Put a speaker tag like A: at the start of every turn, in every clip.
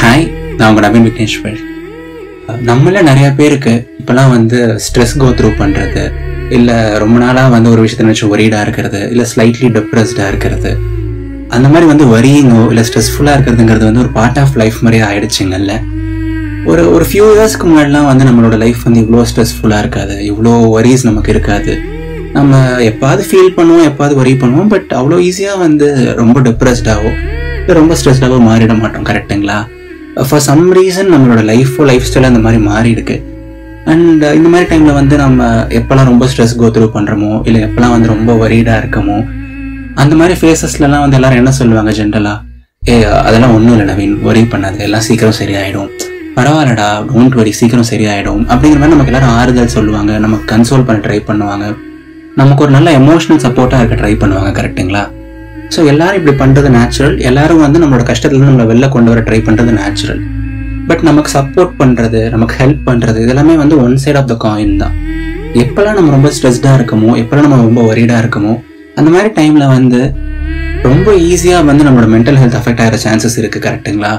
A: Hi, நான் உங்கள் நவீன் விக்னேஸ்வர். நம்மள நிறைய பேருக்கு இப்போலாம் ஸ்ட்ரெஸ் கோ த்ரூ பண்ணுறது, இல்லை ரொம்ப நாளாக ஒரு விஷயத்தை நினச்சி ஒரீடாக இருக்கிறது, இல்லை ஸ்லைட்லி டிப்ரெஸ்டாக இருக்கிறது, அந்த மாதிரி வரியிங்கோ இல்லை ஸ்ட்ரெஸ்ஃபுல்லாக இருக்கிறதுங்கிறது ஒரு பார்ட் ஆஃப் லைஃப் மாதிரியே ஆயிடுச்சுங்கல்ல. ஒரு ஃபியூ இயர்ஸ்க்கு முன்னாடிலாம் நம்மளோட லைஃப் இவ்வளோ ஸ்ட்ரெஸ்ஃபுல்லாக இருக்காது, இவ்வளோ வரிஸ் நமக்கு இருக்காது. நம்ம எப்பாவது ஃபீல் பண்ணுவோம், எப்பாவது வரி பண்ணுவோம், பட் அவ்வளோ ஈஸியாக ரொம்ப டிப்ரெஸ்டாகவோ இல்லை ரொம்ப ஸ்ட்ரெஸ்டாகவோ மாறிட மாட்டோம். கரெக்டுங்களா? ஃபார் சம் ரீசன் நம்மளோட லைஃப் ஸ்டைல் அந்த மாதிரி மாறி இருக்கு. அண்ட் இந்த மாதிரி டைமில் நம்ம எப்போல்லாம் ரொம்ப ஸ்ட்ரெஸ் கோ த்ரூ பண்ணுறோமோ, இல்லை எப்போல்லாம் ரொம்ப வரிடாக இருக்கமோ, அந்த மாதிரி ஃபேஸஸ்லாம் எல்லாரும் என்ன சொல்லுவாங்க ஜென்ரலாக, அதெல்லாம் ஒன்றும் இல்லை நவீன், வரி பண்ணாது, எல்லாம் சீக்கிரம் சரியாயிடும், பரவாயில்லடா டோன்ட் வரி, சீக்கிரம் சரியாயிடும் அப்படிங்கிற மாதிரி நமக்கு எல்லாரும் ஆறுதல் சொல்லுவாங்க, நமக்கு கன்சோல் பண்ண ட்ரை பண்ணுவாங்க, நமக்கு ஒரு நல்ல எமோஷனல் சப்போர்ட்டாக இருக்க ட்ரை பண்ணுவாங்க. கரெக்டுங்களா? ஸோ எல்லாரும் இப்படி பண்ணுறது நேச்சுரல். எல்லாரும் நம்மளோட கஷ்டத்துலேருந்து நம்மளை வெளில கொண்டு வர ட்ரை பண்ணுறது நேச்சுரல். பட் நமக்கு சப்போர்ட் பண்ணுறது, நமக்கு ஹெல்ப் பண்ணுறது, இதெல்லாமே one side of the coin தான். எப்போல்லாம் நம்ம ரொம்ப ஸ்ட்ரெஸ்டாக இருக்கமோ, எப்போல்லாம் நம்ம ரொம்ப வரிடாக இருக்கமோ, அந்த மாதிரி டைமில் ரொம்ப ஈஸியாக நம்மளோட மென்டல் ஹெல்த் அஃபெக்ட் ஆகிற சான்சஸ் இருக்குது. கரெக்டுங்களா?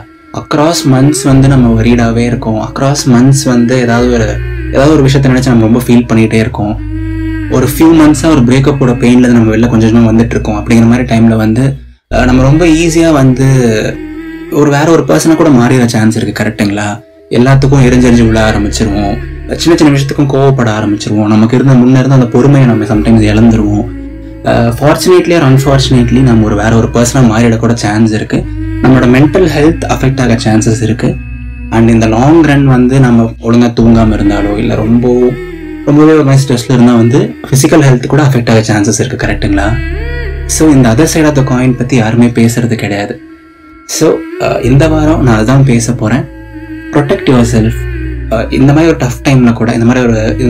A: அக்ராஸ் மந்த்ஸ் நம்ம வரிடாகவே இருக்கோம். அக்ராஸ் மந்த்ஸ் ஏதாவது ஒரு விஷயத்தை நினச்சி நம்ம ரொம்ப ஃபீல் பண்ணிகிட்டே இருக்கோம். ஒரு ஃபியூ மந்த்ஸாக ஒரு பிரேக்கப்போட பெயினில் நம்ம வெளில கொஞ்சம் கொஞ்சமாக வந்துட்டு இருக்கோம். அப்படிங்கிற மாதிரி டைமில் நம்ம ரொம்ப ஈஸியாக வேற ஒரு பர்சனை கூட மாறிட சான்ஸ் இருக்குது. கரெக்டுங்களா? எல்லாத்துக்கும் எரிஞ்செறிஞ்சு விழ ஆரம்பிச்சிருவோம், சின்ன சின்ன விஷயத்துக்கும் கோவப்பட ஆரம்பிச்சிருவோம், நமக்கு முன்னே இருந்த அந்த பொறுமையை நம்ம சம்டைம்ஸ் இழந்துருவோம். ஃபார்ச்சுனேட்லி ஆர் அன்ஃபார்ச்சுனேட்லி நம்ம வேற ஒரு பர்சனாக மாறிடக்கூட சான்ஸ் இருக்குது. நம்மளோட மென்டல் ஹெல்த் அஃபெக்ட் ஆக சான்சஸ் இருக்குது. அண்ட் இந்த லாங் ரன் நம்ம ஒழுங்காக தூங்காமல் இருந்தாலோ, இல்லை ரொம்பவே ஒரு மாதிரி ஸ்ட்ரெஸ்ல இருந்தால் ஃபிசிக்கல் ஹெல்த் கூட அஃபெக்ட் ஆக சான்சஸ் இருக்குது. கரெக்டுங்களா? ஸோ இந்த other side of the coin பற்றி யாருமே பேசுறது கிடையாது. ஸோ இந்த வாரம் நான் அதுதான் பேச போகிறேன். Protect your self. இந்த மாதிரி ஒரு டஃப் டைமில் கூட, இது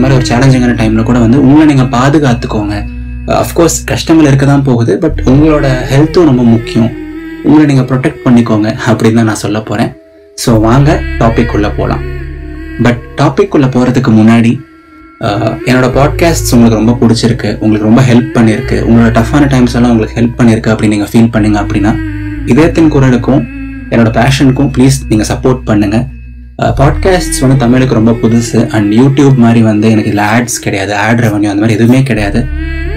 A: மாதிரி ஒரு சேலஞ்சிங்கான டைமில் கூட உங்களை நீங்கள் பாதுகாத்துக்கோங்க. அஃப்கோர்ஸ் கஷ்டங்கள் இருக்க தான் போகுது, பட் உங்களோட ஹெல்த்தும் ரொம்ப முக்கியம். உங்களை நீங்கள் ப்ரொடெக்ட் பண்ணிக்கோங்க அப்படின்னு தான் நான் சொல்ல போகிறேன். ஸோ வாங்க டாபிக் உள்ள போகலாம். பட் டாபிக் உள்ள போகிறதுக்கு முன்னாடி, என்னோட பாட்காஸ்ட் உங்களுக்கு ரொம்ப பிடிச்சிருக்கு, உங்களுக்கு ரொம்ப ஹெல்ப் பண்ணியிருக்கு, உங்களோட டஃப்பான டைம்ஸ் எல்லாம் உங்களுக்கு ஹெல்ப் பண்ணியிருக்கு அப்படின்னு நீங்கள் ஃபீல் பண்ணீங்க அப்படின்னா, இதயத்தின் குரலுக்கும் என்னோட பேஷனுக்கும் ப்ளீஸ் நீங்கள் சப்போர்ட் பண்ணுங்கள். பாட்காஸ்ட்ஸ் தமிழுக்கு ரொம்ப புதுசு. அண்ட் யூடியூப் மாதிரி எனக்கு இதில் ஆட்ஸ் கிடையாது, ஆட் ரெவன்யூ அந்த மாதிரி எதுவுமே கிடையாது.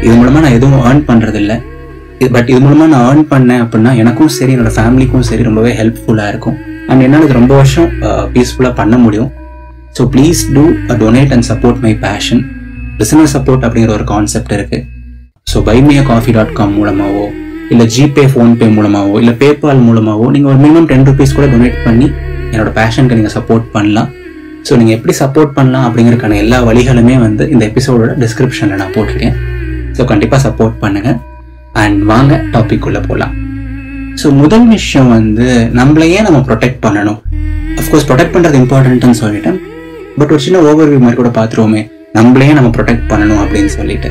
A: இது மூலமாக நான் எதுவும் ஏர்ன் பண்ணுறதில்ல. பட் இது மூலமாக நான் ஏர்ன் பண்ணேன் அப்படின்னா எனக்கும் சரி, என்னோட ஃபேமிலிக்கும் சரி ரொம்பவே ஹெல்ப்ஃபுல்லாக இருக்கும். அண்ட் என்னால் இது ரொம்ப வருஷம் பீஸ்ஃபுல்லாக பண்ண முடியும். So please do donate and support my passion. Listener support அப்படிங்கிற ஒரு கான்செப்ட் இருக்குது. ஸோ buymeacoffee.com மூலமாகவோ, இல்லை ஜிபே, ஃபோன்பே மூலமாகவோ, இல்லை பேபால் மூலமாகவோ நீங்கள் ஒரு மினிமம் 10 rupees கூட டொனேட் பண்ணி என்னோட பேஷனுக்கு நீங்கள் சப்போர்ட் பண்ணலாம். ஸோ நீங்கள் எப்படி சப்போர்ட் பண்ணலாம் அப்படிங்கிறதுக்கான எல்லா வழிகளுமே இந்த எபிசோடோட டிஸ்கிரிப்ஷனில் நான் போட்டிருக்கேன். ஸோ கண்டிப்பாக சப்போர்ட் பண்ணுங்கள். அண்ட் வாங்க டாபிக் உள்ள போகலாம். ஸோ முதல் விஷயம் நம்மளையே நம்ம ப்ரொடெக்ட் பண்ணணும். அஃப்கோர்ஸ் ப்ரொடெக்ட் பண்ணுறது இம்பார்ட்டன்ட்னு சொல்லிட்டேன். பட் ஒரு சின்ன ஓவர்வியூ மாதிரி கூட பார்த்துருவோமே, நம்மளையே நம்ம ப்ரொடெக்ட் பண்ணணும் அப்படின்னு சொல்லிட்டு.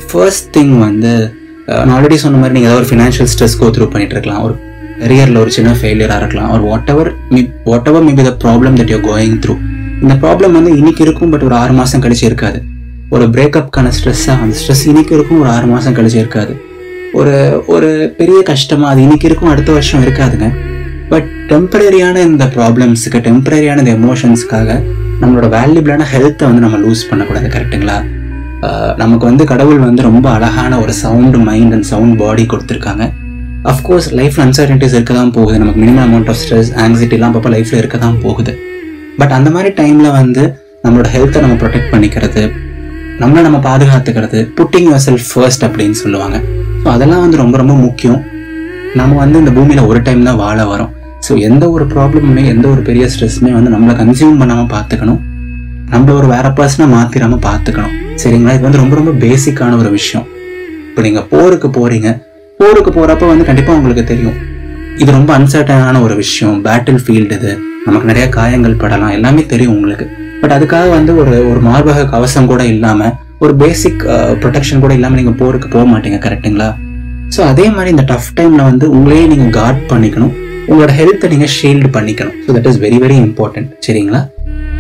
A: ஃபர்ஸ்ட் திங் நான் ஆல்ரெடி சொன்ன மாதிரி நீங்கள் ஏதாவது ஒரு ஃபினான்ஷியல் ஸ்ட்ரெஸ் கோ த்ரூ பண்ணிட்டு இருக்கலாம், ஒரு கரியரில் ஒரு சின்ன ஃபெயிலியராக இருக்கலாம், ஒரு what ever maybe the problem that your going through. இந்த ப்ராப்ளம் இன்னைக்கு இருக்கும், பட் ஒரு 6 மாதம் கழிச்சு இருக்காது. ஒரு பிரேக்கப்கான ஸ்ட்ரெஸ்ஸாக, அந்த ஸ்ட்ரெஸ் இன்னைக்கு இருக்கும், ஒரு 6 மாதம் கழிச்சு இருக்காது. ஒரு பெரிய கஷ்டமாக அது இன்னைக்கு இருக்கும், அடுத்த வருஷம் இருக்காதுங்க. பட் டெம்பரரியான இந்த ப்ராப்ளம்ஸுக்கு, டெம்பரரியான இந்த எமோஷன்ஸ்க்காக நம்மளோட வேல்யூபிளான ஹெல்த்தை நம்ம லூஸ் பண்ணக்கூடாது. கரெக்டுங்களா? நமக்கு கடவுள் ரொம்ப அழகான ஒரு சவுண்ட் மைண்ட் அண்ட் சவுண்ட் பாடி கொடுத்துருக்காங்க. அஃப்கோர்ஸ் லைஃப்ல அன்சர்டன்டிஸ் இருக்க தான் போகுது, நமக்கு மினிமம் அமௌண்ட் ஆஃப் ஸ்ட்ரெஸ், ஆங்ஸைட்டிலாம் அப்பப்போ லைஃப்ல இருக்க தான் போகுது. பட் அந்த மாதிரி டைம்ல நம்மளோட ஹெல்த்தை நம்ம ப்ரொடெக்ட் பண்ணிக்கிறது, நம்மளை நம்ம பாதுகாத்துக்கிறது, புட்டிங் யுவர் செல்ஃப் ஃபர்ஸ்ட் அப்படின்னு சொல்லுவாங்க. ஸோ அதெல்லாம் ரொம்ப ரொம்ப முக்கியம். நம்ம இந்த பூமியில ஒரு டைம் தான் வாழ வரோம். ஸோ எந்த ஒரு ப்ராப்ளமுமே, எந்த ஒரு பெரிய ஸ்ட்ரெஸ்ஸுமே நம்மளை கன்சியூம் பண்ணாமல் பார்த்துக்கணும், நம்மள ஒரு வேற பர்சனாக மாற்றிடாமல் பார்த்துக்கணும். சரிங்களா? இது ரொம்ப ரொம்ப பேசிக்கான ஒரு விஷயம். இப்போ நீங்கள் போருக்கு போகிறப்ப கண்டிப்பாக உங்களுக்கு தெரியும், இது ரொம்ப அன்சர்டனான ஒரு விஷயம், பேட்டில் ஃபீல்டு, இது நமக்கு நிறைய காயங்கள் படலாம், எல்லாமே தெரியும் உங்களுக்கு. பட் அதுக்காக ஒரு மார்பக கவசம் கூட இல்லாமல், ஒரு பேசிக் ப்ரொடெக்ஷன் கூட இல்லாமல் நீங்கள் போருக்கு போக மாட்டீங்க. கரெக்டுங்களா? ஸோ அதே மாதிரி இந்த டஃப் டைமில் உங்களையே நீங்கள் கார்ட் பண்ணிக்கணும், உங்களோட ஹெல்த்தை நீங்கள் ஷீல்டு பண்ணிக்கணும். So that is very very important. சரிங்களா?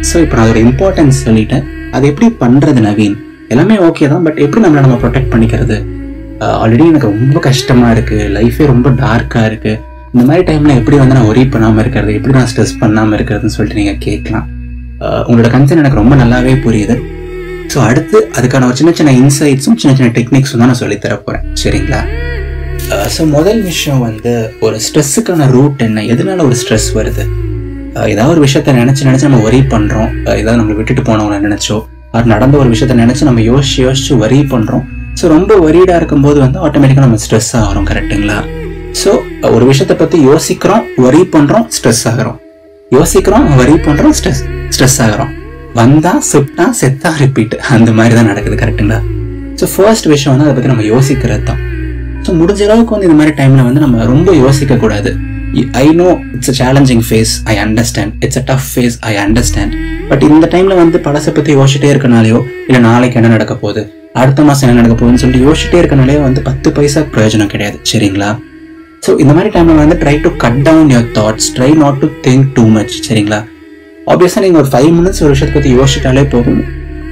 A: ஸோ இப்போ நான் அதோட இம்பார்ட்டன்ஸ் சொல்லிட்டேன். அது எப்படி பண்ணுறது நவீன்? எல்லாமே ஓகே தான், பட் எப்படி நம்ம ப்ரொடெக்ட் பண்ணிக்கிறது? ஆல்ரெடி எனக்கு ரொம்ப கஷ்டமாக இருக்குது, லைஃபே ரொம்ப டார்க்காக இருக்குது, இந்த மாதிரி டைமில் எப்படி வந்து நான் ஒரி பண்ணாமல் இருக்கிறது, எப்படி நான் ஸ்ட்ரெஸ் பண்ணாமல் இருக்கிறதுன்னு சொல்லிட்டு நீங்கள் கேட்கலாம். உங்களோட கன்சர்ன் எனக்கு ரொம்ப நல்லாவே புரியுது. ஸோ அடுத்து அதுக்கான ஒரு சின்ன சின்ன இன்சைட்ஸும் சின்ன சின்ன டெக்னிக்ஸும் தான் நான் சொல்லித்தர போகிறேன். சரிங்களா? ஸோ முதல் விஷயம் வந்து ஒரு ஸ்ட்ரெஸ்ஸுக்கான ரூட் என்ன, எதனால ஒரு ஸ்ட்ரெஸ் வருது. ஏதாவது ஒரு விஷயத்த நினச்சி நம்ம ஒரி பண்ணுறோம். ஏதாவது நம்மளை விட்டுட்டு போனவங்களை நினச்சோ, அது நடந்த ஒரு விஷயத்த நினச்சி நம்ம யோசிச்சு ஒரி பண்ணுறோம். ஸோ ரொம்ப ஒரீடாக இருக்கும்போது வந்து ஆட்டோமேட்டிக்காக நம்ம ஸ்ட்ரெஸ் ஆகிறோம். கரெக்டுங்களா? ஸோ ஒரு விஷயத்தை பற்றி யோசிக்கிறோம், ஒரி பண்ணுறோம், ஸ்ட்ரெஸ் ஆகிறோம். யோசிக்கிறோம், ஒரி பண்ணுறோம், ஸ்ட்ரெஸ் ஆகிறோம். வந்தா சுட்டா செத்தா ரிப்பீட், அந்த மாதிரி தான் நடக்குது. கரெக்டுங்களா? ஸோ ஃபர்ஸ்ட் விஷயம் வந்து அதை பற்றி நம்ம யோசிக்கிறது தான். ஸோ முடிஞ்ச அளவுக்கு வந்து இந்த மாதிரி டைமில் வந்து நம்ம ரொம்ப யோசிக்க கூடாது. I know it's a challenging phase, I understand. It's a tough phase, I understand. But இந்த டைம்ல வந்து பழசை பற்றி யோசிச்சுட்டே இருக்கனாலேயோ, இல்லை நாளைக்கு என்ன நடக்க போகுது, அடுத்த மாதம் என்ன நடக்க போகுதுன்னு சொல்லிட்டு யோசிச்சுட்டே இருக்கனாலேயோ வந்து 10 பைசா பிரயோஜனம் கிடையாது. சரிங்களா? ஸோ இந்த மாதிரி டைம்ல வந்து try to cut down your thoughts, try not to think too much. சரிங்களா? ஆப்வியஸாக நீங்கள் ஒரு 5 minutes ஒரு விஷயத்தை பற்றி யோசிச்சிட்டாலே போகும்.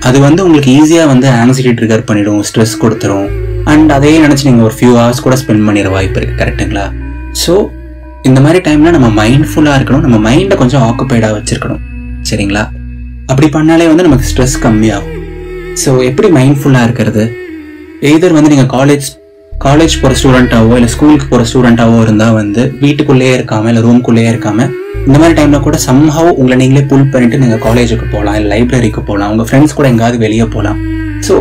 A: அது வந்து உங்களுக்கு ஈஸியாக வந்து ஆங்ஸைட்டி ட்ரிகர் பண்ணிடும், ஸ்ட்ரெஸ் கொடுத்துரும். அண்ட் அதையே நினச்சி நீங்கள் ஒரு ஃபியூ ஹவர்ஸ் கூட ஸ்பெண்ட் பண்ணிட வாய்ப்பு இருக்குது. கரெக்டுங்களா? ஸோ இந்த மாதிரி டைம்ல நம்ம மைண்ட்ஃபுல்லாக இருக்கணும், நம்ம மைண்டை கொஞ்சம் ஆக்குபைடாக வச்சிருக்கணும். சரிங்களா? அப்படி பண்ணாலே வந்து நமக்கு ஸ்ட்ரெஸ் கம்மியாகும். ஸோ எப்படி மைண்ட்ஃபுல்லாக இருக்கிறது? எய்தர் வந்து நீங்கள் காலேஜ் போகிற ஸ்டூடெண்ட்டாவோ இல்லை ஸ்கூலுக்கு போகிற ஸ்டூடெண்ட்டாவோ இருந்தால் வந்து வீட்டுக்குள்ளேயே இருக்காமல் இல்லை ரூம்குள்ளேயே இருக்காமல் இந்த மாதிரி டைமில் கூட சம்ஹவ் உங்களை நீங்களே புல் பண்ணிட்டு நீங்கள் காலேஜுக்கு போகலாம், இல்லை லைப்ரரிக்கு போகலாம், உங்கள் ஃப்ரெண்ட்ஸ் கூட எங்கேயாவது வெளியே போகலாம். ஸோ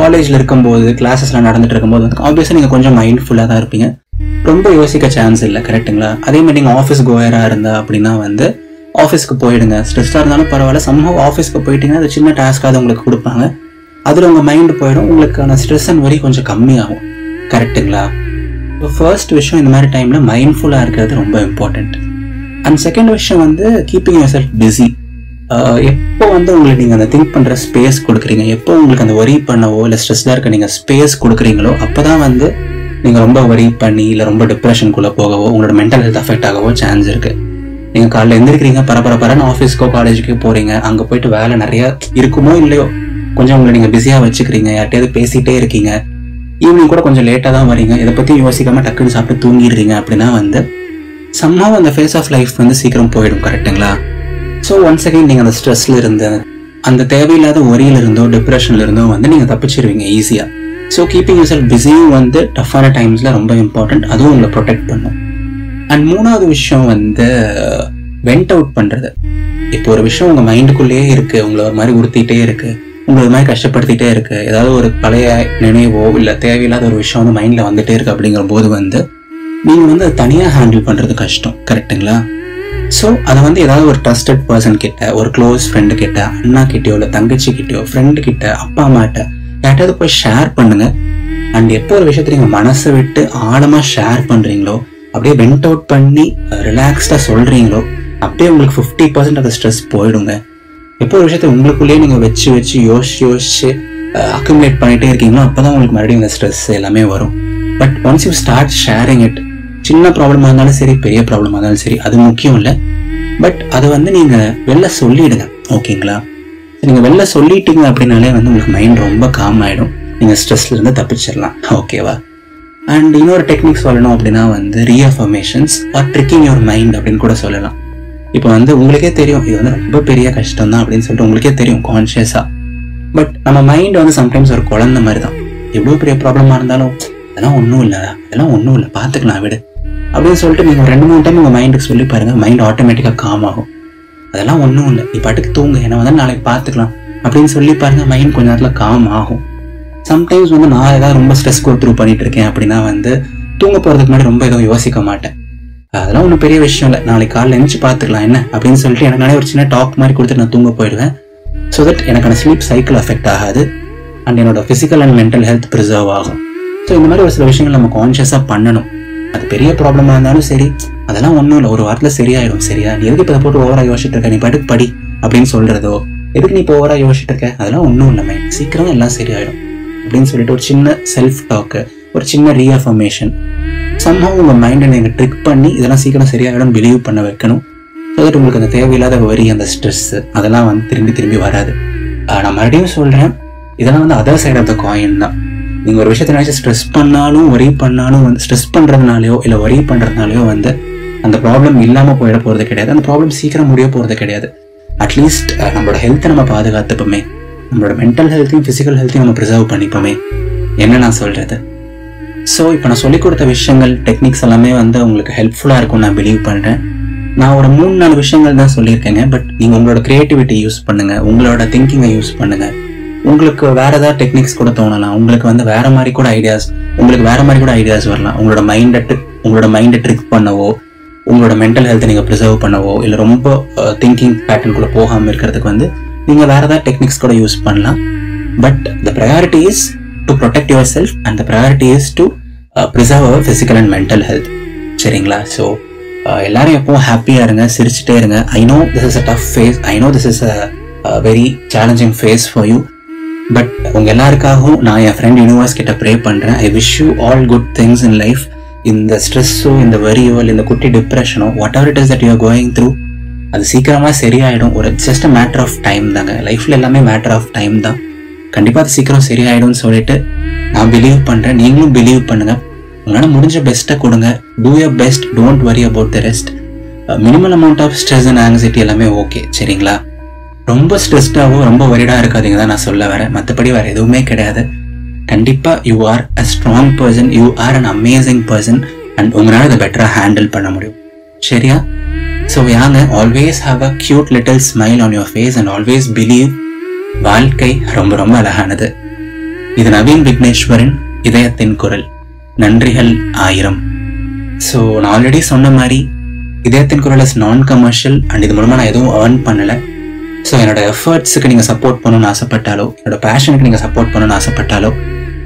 A: காலேஜில் இருக்கும்போது கிளாஸஸ்லாம் நடந்துட்டு இருக்கும்போது வந்து ஆப்வியஸாக நீங்கள் கொஞ்சம் மைண்ட்ஃபுல்லாக தான் இருப்பீங்க, ரொம்ப யோசிக்க சான்ஸ் இல்லை. கரெக்டுங்களா? அதே மாதிரி நீங்கள் ஆஃபீஸ் கோயராக இருந்தா அப்படின்னா வந்து ஆஃபீஸ்க்கு போயிடுங்க. ஸ்ட்ரெஸ்ஸாக இருந்தாலும் பரவாயில்ல, சம்ஹவ் ஆஃபீஸ்க்கு போயிட்டீங்கன்னா அது சின்ன டாஸ்க்காக உங்களுக்கு கொடுப்பாங்க, அதில் உங்கள் மைண்டு போயிடும், உங்களுக்கான ஸ்ட்ரெஸ் அண்ட் வரி கொஞ்சம் கம்மியாகும். கரெக்டுங்களா? ஸோ ஃபர்ஸ்ட் விஷயம் இந்த மாதிரி டைமில் மைண்ட்ஃபுல்லாக இருக்கிறது ரொம்ப இம்பார்ட்டண்ட். அண்ட் செகண்ட் விஷயம் வந்து கீப்பிங் யுவர் செல்ஃப் பிஸி. எப்போ வந்து உங்களுக்கு நீங்கள் அந்த திங்க் பண்ணுற ஸ்பேஸ் கொடுக்குறீங்க, எப்போ உங்களுக்கு அந்த ஒரி பண்ணவோ இல்லை ஸ்ட்ரெஸ்ஸாக இருக்க நீங்கள் ஸ்பேஸ் கொடுக்குறீங்களோ அப்போ தான் வந்து நீங்கள் ரொம்ப ஒரி பண்ணி இல்லை ரொம்ப டிப்ரெஷனுக்குள்ளே போகவோ உங்களோட மென்டல் ஹெல்த் அஃபெக்ட் ஆகவோ சான்ஸ் இருக்குது. நீங்கள் காலையில் எழுந்திருக்கிறீங்க, பரபரன்னு ஆஃபீஸ்க்கோ காலேஜுக்கோ போகிறீங்க, அங்கே போயிட்டு வேலை நிறையா இருக்குமோ இல்லையோ கொஞ்சம் உங்களை நீங்கள் பிஸியாக வச்சுக்கிறீங்க, யார்ட்டையாவது பேசிகிட்டே இருக்கீங்க, ஈவினிங் கூட கொஞ்சம் லேட்டாக தான் வரீங்க, இதை பற்றி யோசிக்காமல் டக்குன்னு சாப்பிட்டு தூங்கிடுறீங்க அப்படின்னா வந்து சம்ஹவ் அந்த ஃபேஸ் ஆஃப் லைஃப் வந்து சீக்கிரம் போயிடும். கரெக்டுங்களா? ஸோ ஒன்ஸ் அகைன் நீங்கள் அந்த ஸ்ட்ரெஸ்ல இருந்து அந்த தேவையில்லாத ஒரியில இருந்தோ டிப்ரெஷன்ல இருந்தோ வந்து நீங்கள் தப்பிச்சிருவீங்க ஈஸியாக. ஸோ கீப்பிங் யூர் செல்ஃப் பிஸியும் வந்து டஃப்பான டைம்ஸில் ரொம்ப இம்பார்ட்டன்ட், அதுவும் உங்களை ப்ரொடெக்ட் பண்ணும். அண்ட் மூணாவது விஷயம் வந்து வெண்ட் அவுட் பண்ணுறது. இப்போ ஒரு விஷயம் உங்கள் மைண்டுக்குள்ளேயே இருக்குது, உங்களை ஒரு மாதிரி உறுத்திட்டே இருக்குது, உங்களை ஒரு மாதிரி கஷ்டப்படுத்திட்டே இருக்குது, ஏதாவது ஒரு பழைய நினைவோ இல்லை தேவையில்லாத ஒரு விஷயம் வந்து மைண்டில் வந்துட்டே இருக்குது அப்படிங்கிற போது வந்து நீங்கள் வந்து அதை தனியாக ஹேண்டில் பண்ணுறது கஷ்டம். கரெக்டுங்களா? ஸோ அதை வந்து ஏதாவது ஒரு ட்ரஸ்டட் பர்சன் கிட்ட, ஒரு க்ளோஸ் ஃப்ரெண்டு கிட்ட, அண்ணா கிட்டயோ இல்லை தங்கச்சி கிட்டயோ, ஃப்ரெண்டு கிட்ட, அப்பா அம்மாட்ட யார்ட்டாவது போய் ஷேர் பண்ணுங்க. அண்ட் எப்போ ஒரு விஷயத்த நீங்கள் மனசை விட்டு ஆழமாக ஷேர் பண்ணுறீங்களோ, அப்படியே வெண்ட் அவுட் பண்ணி ரிலாக்ஸ்டாக சொல்கிறீங்களோ, அப்படியே உங்களுக்கு 50% அந்த ஸ்ட்ரெஸ் போயிடுங்க. எப்போ ஒரு விஷயத்த உங்களுக்குள்ளேயே நீங்கள் வச்சு யோசிச்சு அக்குமுலேட் பண்ணிகிட்டே இருக்கீங்களோ அப்போ தான் உங்களுக்கு மறுபடியும் இந்த ஸ்ட்ரெஸ் எல்லாமே வரும். But once you start sharing it, சின்ன ப்ராப்ளமாக இருந்தாலும் சரி, பெரிய ப்ராப்ளமாக இருந்தாலும் சரி, அது முக்கியம் இல்லை. பட் அதை வந்து நீங்கள் வெளில சொல்லிடுங்க. ஓகேங்களா? நீங்கள் வெளில சொல்லிட்டீங்க அப்படின்னாலே வந்து உங்களுக்கு மைண்ட் ரொம்ப காம் ஆகிடும், நீங்கள் ஸ்ட்ரெஸ்லேருந்து தப்பிச்சிடலாம். ஓகேவா? அண்ட் இன்னொரு டெக்னிக் சொல்லணும் அப்படின்னா வந்து reaffirmations or tricking your mind அப்படின்னு கூட சொல்லலாம். இப்போ வந்து உங்களுக்கே தெரியும் இது வந்து ரொம்ப பெரிய கஷ்டம் தான் அப்படின்னு சொல்லிட்டு உங்களுக்கே தெரியும் கான்ஷியஸாக. பட் நம்ம மைண்ட் வந்து சம்டைம்ஸ் ஒரு குழந்தை மாதிரி தான். எவ்வளோ பெரிய ப்ராப்ளமாக இருந்தாலும் அதெல்லாம் ஒன்றும் இல்லை பார்த்துக்கலாம் விடு அப்படின்னு சொல்லிட்டு நீங்கள் 2-3 டைம் உங்கள் மைண்டுக்கு சொல்லி பாருங்கள், மைண்ட் ஆட்டோமேட்டிக்காக காம் ஆகும். அதெல்லாம் ஒன்றும் இல்லை, நீ பாட்டுக்கு தூங்கு, ஏன்னா வந்து நாளைக்கு பார்த்துக்கலாம் அப்படின்னு சொல்லி பாருங்கள், மைண்ட் கொஞ்ச நேரத்தில் காம் ஆகும். சம்டைம்ஸ் வந்து நான் ஏதாவது ரொம்ப ஸ்ட்ரெஸ் கோ த்ரூ பண்ணிட்டு இருக்கேன் அப்படின்னா வந்து தூங்க போகிறதுக்கு முன்னாடி ரொம்ப எதுவும் யோசிக்க மாட்டேன். அதெல்லாம் ஒன்றும் பெரிய விஷயம் இல்லை, நாளைக்கு காலையில் எழுந்துச்சு பார்த்துக்கலாம் என்ன அப்படின்னு சொல்லிட்டு எனக்கு நானே ஒரு சின்ன டாக் மாதிரி கொடுத்துட்டு நான் தூங்க போயிடுவேன். ஸோ தட் எனக்கான ஸ்லீப் சைக்கிள் அஃபெக்ட் ஆகாது அண்ட் என்னோட physical and mental health preserve ஆகும். ஸோ இந்த மாதிரி ஒரு சில விஷயங்கள் நம்ம கான்ஷியஸாக பண்ணணும். அது பெரிய ப்ராப்ளமாக இருந்தாலும் சரி, அதெல்லாம் ஒன்றும் இல்லை, ஒரு வாரத்தில் சரியாயிடும். சரியா? நீ எதுக்கு இப்போ போட்டு ஓவராக யோசிச்சுட்டு இருக்க, நீ பாட்டுக்கு படி அப்படின்னு சொல்கிறதோ, எதுக்கு நீ இப்போ ஓவராக யோசிச்சுட்டு இருக்க, அதெல்லாம் ஒன்றும் இல்லை, சீக்கிரம் எல்லாம் சரியாயிடும் அப்படின்னு சொல்லிட்டு ஒரு சின்ன செல்ஃப் டாக்கு, ஒரு சின்ன ரீஅஃபர்மேஷன், சம்ஹவ் உங்கள் மைண்டை நீங்கள் ட்ரிக் பண்ணி இதெல்லாம் சீக்கிரம் சரியாயிடும் பிலீவ் பண்ண வைக்கணும். ஸோ தட் உங்களுக்கு அந்த தேவையில்லாத வரி, அந்த ஸ்ட்ரெஸ்ஸு அதெல்லாம் வந்து திரும்பி வராது. நான் மறுபடியும் சொல்கிறேன், இதெல்லாம் வந்து other side of the coin தான். நீங்கள் ஒரு விஷயத்தை நினச்சி ஸ்ட்ரெஸ் பண்ணாலும் ஒரி பண்ணாலும் வந்து ஸ்ட்ரெஸ் பண்ணுறதுனாலையோ இல்லை ஒரி பண்ணுறதுனாலையோ வந்து அந்த ப்ராப்ளம் இல்லாமல் போயிட போகிறது கிடையாது, அந்த ப்ராப்ளம் சீக்கிரம் முடிய போகிறது கிடையாது. அட்லீஸ்ட் நம்மளோட ஹெல்த்தை நம்ம பாதுகாத்துப்போமே, நம்மளோட மென்டல் ஹெல்த்தையும் ஃபிசிக்கல் ஹெல்த்தையும் நம்ம ப்ரிசர்வ் பண்ணிப்போமே, என்ன நான் சொல்கிறது. ஸோ இப்போ நான் சொல்லிக் கொடுத்த விஷயங்கள் டெக்னிக்ஸ் எல்லாமே வந்து உங்களுக்கு ஹெல்ப்ஃபுல்லாக இருக்கும்னு நான் பிலீவ் பண்ணுறேன். நான் ஒரு 3-4 விஷயங்கள் தான் சொல்லியிருக்கேங்க. பட் நீங்கள் உங்களோட க்ரியேட்டிவிட்டி யூஸ் பண்ணுங்கள், உங்களோட திங்கிங்கை யூஸ் பண்ணுங்கள். உங்களுக்கு வேறு ஏதாவது டெக்னிக்ஸ் கூட தோணலாம், உங்களுக்கு வந்து வேறு மாதிரி கூட ஐடியாஸ் வரலாம். உங்களோட மைண்டை ட்ரிக் பண்ணவோ, உங்களோட மென்டல் ஹெல்த்தை நீங்கள் ப்ரிசர்வ் பண்ணவோ, இல்லை ரொம்ப திங்கிங் பேட்டர்னுக்குள்ளே போகாமல் இருக்கிறதுக்கு வந்து நீங்கள் வேறு ஏதாவது டெக்னிக்ஸ் கூட யூஸ் பண்ணலாம். But the priority is to protect yourself and the priority is to preserve our physical and mental health. சரிங்களா? ஸோ எல்லாரும் எப்பவும் ஹாப்பியாக இருங்க, சிரிச்சுட்டே இருங்க. I know this is a tough phase, I know this is a very challenging phase for you. But உங்கள் எல்லாருக்காகவும் நான் என் ஃப்ரெண்ட் யூனிவர்ஸ் கிட்ட ப்ரே பண்ணுறேன். I wish you all good things in life. இந்த ஸ்ட்ரெஸ்ஸோ, இந்த வரியோ, இந்த குட்டி டிப்ரெஷனோ, whatever it is that you are going through, அது சீக்கிரமாக சரியாயிடும். ஒரு just a matter of time தாங்க. லைஃப்பில் எல்லாமே மேட்டர் ஆஃப் டைம் தான். கண்டிப்பாக அது சீக்கிரம் சரியாயிடும்னு சொல்லிட்டு நான் பிலீவ் பண்ணுறேன். நீங்களும் பிலீவ் பண்ணுங்கள். உங்களால் முடிஞ்ச பெஸ்ட்டை கொடுங்க. Do your best, don't worry about the rest. Minimal amount of stress and anxiety எல்லாமே ஓகே. சரிங்களா? ரொம்ப ஸ்ட்ரெஸ்டாகவோ ரொம்ப வரிடாக இருக்காதீங்க தான் நான் சொல்ல வரேன். மற்றபடி வேறு எதுவுமே கிடையாது. கண்டிப்பாக you are a strong person, you are an amazing person and உங்களால் அதை பெட்டராக ஹேண்டில் பண்ண முடியும். சரியா? ஸோ யாங்க, always have a cute little smile on your face and always believe வாழ்க்கை ரொம்ப ரொம்ப அழகானது. இது நவீன் விக்னேஸ்வரின் இதயத்தின் குரல். நன்றிகள் 1000. ஸோ நான் ஆல்ரெடி சொன்ன மாதிரி இதயத்தின் குரல் இஸ் நான் கமர்ஷியல் அண்ட் இது மூலமாக நான் எதுவும் ஏர்ன் பண்ணலை. ஸோ என்னோட எஃபர்ட்ஸுக்கு நீங்கள் சப்போர்ட் பண்ணணும்னு ஆசைப்பட்டாலோ, என்னோட பேஷனுக்கு நீங்கள் சப்போர்ட் பண்ணணும்னு ஆசைப்பட்டாலோ,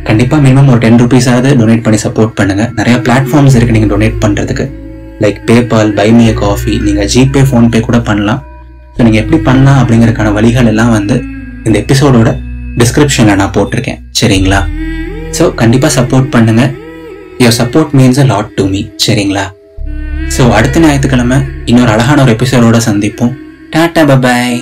A: கண்டிப்பாக மினிமம் ஒரு 10 rupees டொனேட் பண்ணி சப்போர்ட் பண்ணுங்கள். நிறைய பிளாட்ஃபார்ம்ஸ் இருக்குது நீங்கள் டொனேட் பண்ணுறதுக்கு, like PayPal, buy me a coffee, நீங்கள் ஜிபே, ஃபோன்பே கூட பண்ணலாம். ஸோ நீங்கள் எப்படி பண்ணலாம் அப்படிங்கிறதுக்கான வழிகள் எல்லாம் வந்து இந்த எபிசோடோட டிஸ்கிரிப்ஷனில் நான் போட்டிருக்கேன். சரிங்களா? ஸோ கண்டிப்பாக சப்போர்ட் பண்ணுங்கள். Your support means a lot to me. சரிங்களா? ஸோ அடுத்த ஞாயிற்றுக்கிழமை இன்னொரு அழகான ஒரு எபிசோடோட சந்திப்போம். Tata, bye bye.